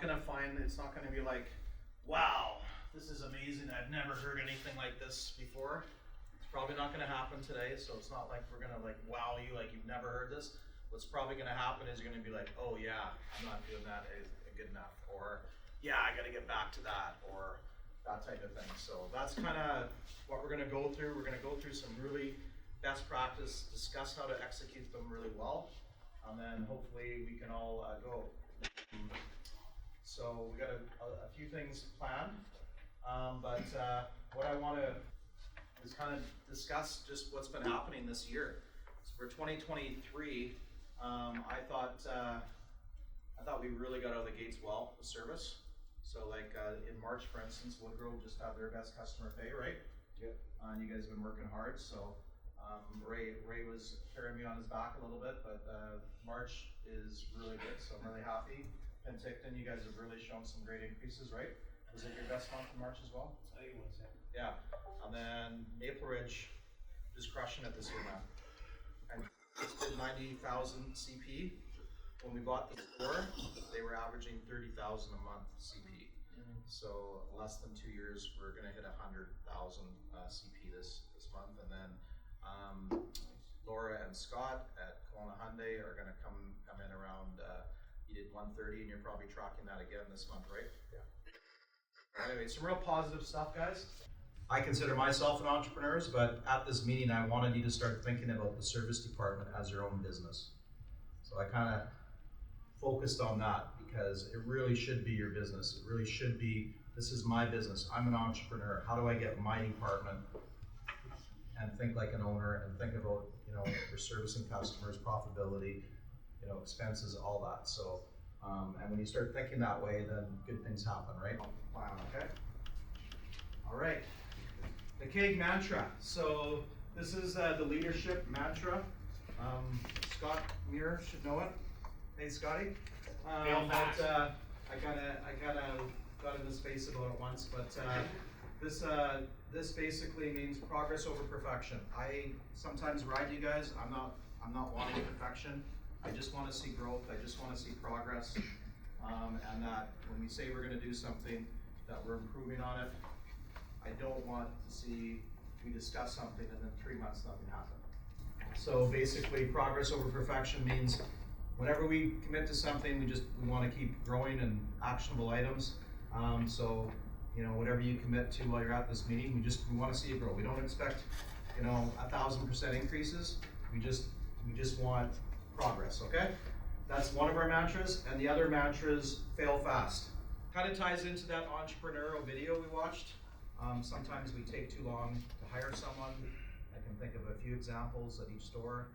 gonna find, it's not gonna be like, wow, this is amazing, I've never heard anything like this before. It's probably not gonna happen today, so it's not like we're gonna like wow you like you've never heard this. What's probably gonna happen is you're gonna be like, oh yeah, I'm not doing that good enough, or yeah, I gotta get back to that, or that type of thing. So that's kind of what we're gonna go through. We're gonna go through some really best practice, discuss how to execute them really well, and then hopefully we can all go. So we got a few things planned, but what I want to is kind of discuss just what's been happening this year. So for 2023, I thought we really got out of the gates well with service. So like in March, for instance, Woodgrove just had their best customer pay, right? Yeah. And you guys have been working hard. So Ray was carrying me on his back a little bit, but March is really good. So I'm really happy. Penticton, you guys have really shown some great increases, right? Was it your best month in March as well? I think it was, Yeah. And then Maple Ridge is crushing it this year now. And just did 90,000 CP. When we bought the store, they were averaging 30,000 a month CP. So less than 2 years, we're gonna hit 100,000 CP this month. And then Laura and Scott at Kelowna Hyundai are gonna come in around, you did 130 and you're probably tracking that again this month, right? Yeah. Anyway, some real positive stuff, guys. I consider myself an entrepreneur, but at this meeting, I wanted you to start thinking about the service department as your own business. So I kind of focused on that because it really should be your business. It really should be, this is my business. I'm an entrepreneur. How do I get my department and think like an owner and think about, your servicing customers, profitability, expenses, all that. So, and when you start thinking that way, then good things happen, right? Plan, okay? All right. The KEG mantra. So this is the leadership mantra. Scott Muir should know it. Hey, Scotty. Fail fast. I kind of got in the space about it once, but this basically means progress over perfection. I sometimes ride you guys. I'm not wanting perfection. I just want to see growth. I just want to see progress, and that when we say we're going to do something, that we're improving on it. I don't want to see we discuss something and then 3 months nothing happened. So basically, progress over perfection means whenever we commit to something, we want to keep growing and actionable items. So whatever you commit to while you're at this meeting, we want to see it grow. We don't expect 1,000% increases. We just want progress. Okay, that's one of our mantras, and the other mantra is fail fast. Kind of ties into that entrepreneurial video we watched. Sometimes we take too long to hire someone. I can think of a few examples at each store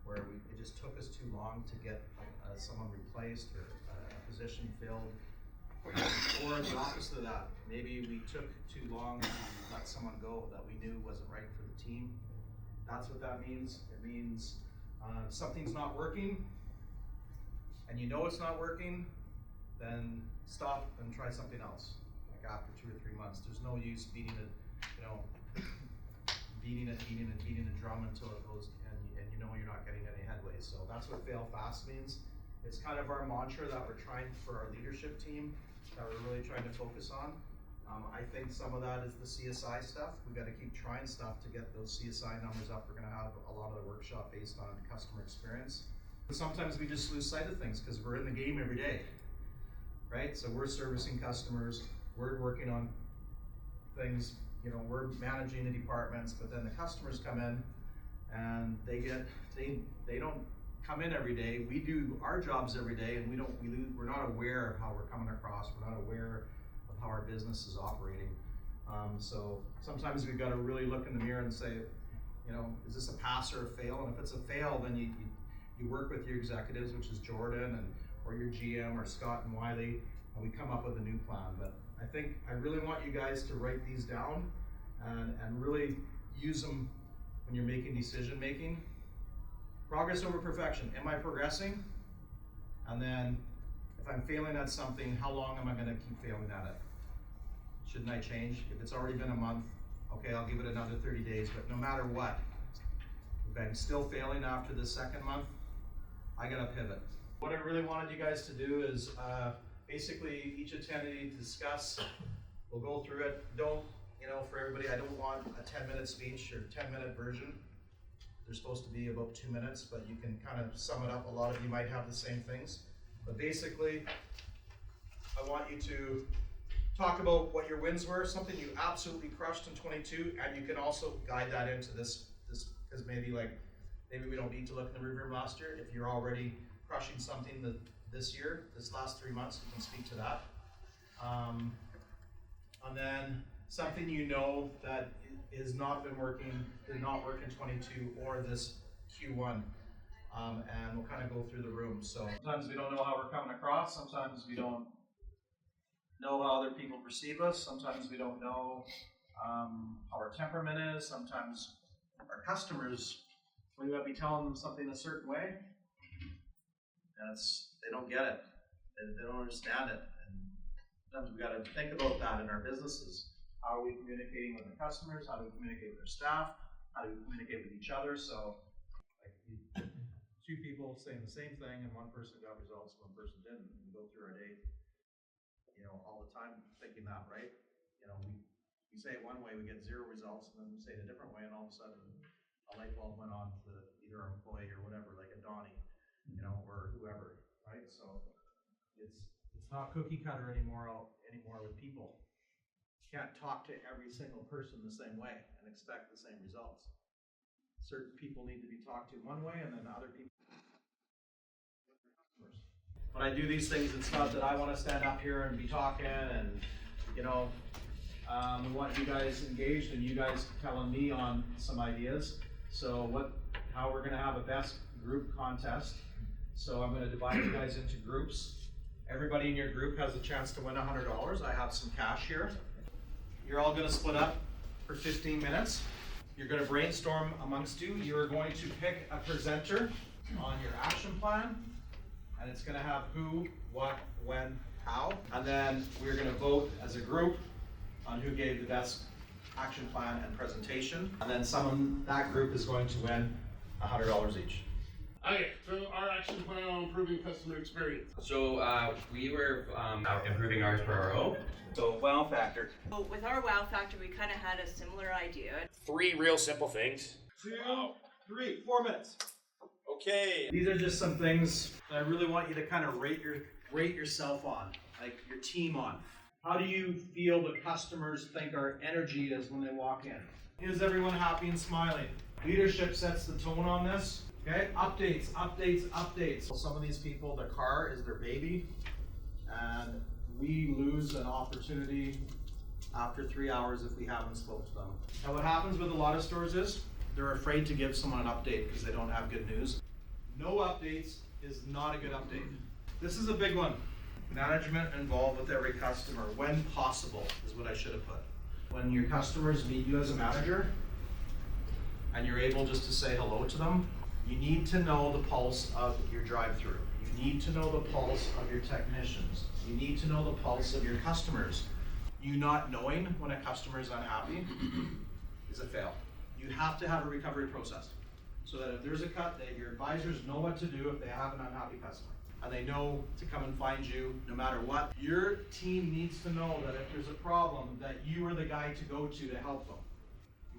where it just took us too long to get someone replaced or a position filled. Or the opposite of that, maybe we took too long to let someone go that we knew wasn't right for the team. That's what that means. It means something's not working, and you know it's not working, then stop and try something else. Like after 2 or 3 months, there's no use beating it, beating the drum until it goes, and you're not getting any headway. So that's what fail fast means. It's kind of our mantra that we're trying for our leadership team, that we're really trying to focus on. I think some of that is the CSI stuff. We've got to keep trying stuff to get those CSI numbers up. We're going to have a lot of the workshop based on customer experience. But sometimes we just lose sight of things because we're in the game every day, right? So we're servicing customers, we're working on things, we're managing the departments, but then the customers come in and they don't come in every day. We do our jobs every day, and we're not aware of how we're coming across. We're not aware of how our business is operating. So sometimes we've got to really look in the mirror and say, is this a pass or a fail? And if it's a fail, then you work with your executives, which is Jordan or your GM or Scott and Wiley, and we come up with a new plan. But I really want you guys to write these down and really use them when you're making decision making. Progress over perfection. Am I progressing? And then if I'm failing at something, how long am I going to keep failing at it? Shouldn't I change? If it's already been a month, okay, I'll give it another 30 days, but no matter what, if I'm still failing after the second month, I got to pivot. What I really wanted you guys to do is basically each attendee discuss, we'll go through it. Don't, for everybody, I don't want a 10-minute speech or 10-minute version. They're supposed to be about 2 minutes, but you can kind of sum it up. A lot of you might have the same things. But basically, I want you to talk about what your wins were, something you absolutely crushed in 22, and you can also guide that into this because maybe we don't need to look in the rearview last year. If you're already crushing something this year, this last 3 months, you can speak to that. And then something that has not been working, did not work in 22 or this Q1. And we'll kind of go through the room. So sometimes we don't know how we're coming across. Sometimes we don't know how other people perceive us. Sometimes we don't know how our temperament is. Sometimes our customers, we might be telling them something a certain way, and they don't get it. They don't understand it. And sometimes we got to think about that in our businesses. How are we communicating with the customers? How do we communicate with our staff? How do we communicate with each other? So, two people saying the same thing, and one person got results, one person didn't. We go through our day, all the time thinking that, right? We say it one way, we get 0 results, and then we say it a different way, and all of a sudden a light bulb went on to either our employee or whatever, like a Donnie, or whoever, right? So it's not cookie cutter anymore with people. You can't talk to every single person the same way and expect the same results. Certain people need to be talked to one way, and then other people. When I do these things, it's not that I want to stand up here and be talking and, we want you guys engaged and you guys telling me on some ideas. So how we're going to have a best group contest. So I'm going to divide you guys into groups. Everybody in your group has a chance to win $100. I have some cash here. You're all going to split up for 15 minutes. You're going to brainstorm amongst you. You're going to pick a presenter on your action plan. And it's going to have who, what, when, how. And then we're going to vote as a group on who gave the best action plan and presentation. And then that group is going to win $100 each. Okay, so our action plan on improving customer experience. So we were improving ours for our own. So wow factor. So with our wow factor, we kind of had a similar idea. 3 real simple things. 2, 3, 4 minutes. Okay. These are just some things that I really want you to kind of rate yourself on, like your team on. How do you feel the customers think our energy is when they walk in? Is everyone happy and smiling? Leadership sets the tone on this. Okay, updates. Some of these people, their car is their baby, and we lose an opportunity after 3 hours if we haven't spoke to them. Now what happens with a lot of stores is, they're afraid to give someone an update because they don't have good news. No updates is not a good update. This is a big one. Management involved with every customer when possible is what I should have put. When your customers meet you as a manager and you're able just to say hello to them, you need to know the pulse of your drive-through. You need to know the pulse of your technicians. You need to know the pulse of your customers. You not knowing when a customer is unhappy is a fail. You have to have a recovery process so that if there's a cut, that your advisors know what to do if they have an unhappy customer. And they know to come and find you no matter what. Your team needs to know that if there's a problem, that you are the guy to go to help them.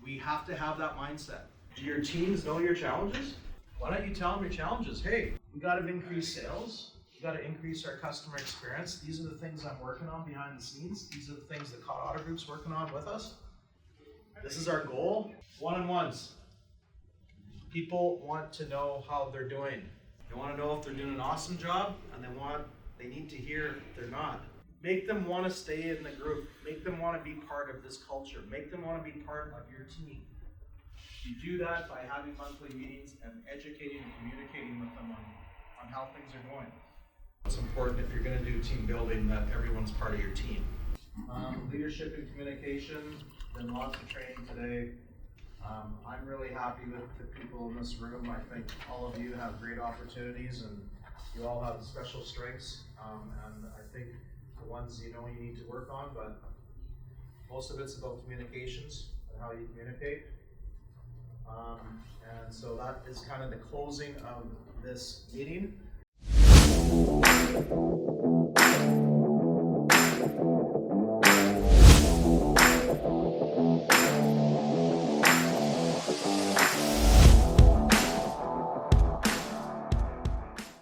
We have to have that mindset. Do your teams know your challenges? Why don't you tell them your challenges? Hey, we got to increase sales. We got to increase our customer experience. These are the things I'm working on behind the scenes. These are the things that Kot Auto Group's working on with us. This is our goal. One-on-ones. People want to know how they're doing. They want to know if they're doing an awesome job, and they need to hear if they're not. Make them want to stay in the group. Make them want to be part of this culture. Make them want to be part of your team. You do that by having monthly meetings and educating and communicating with them on how things are going. It's important if you're going to do team building that everyone's part of your team. Leadership and communication, been lots of training today. I'm really happy with the people in this room. I think all of you have great opportunities and you all have special strengths. And I think the ones you need to work on, but most of it's about communications and how you communicate. And so that is kind of the closing of this meeting.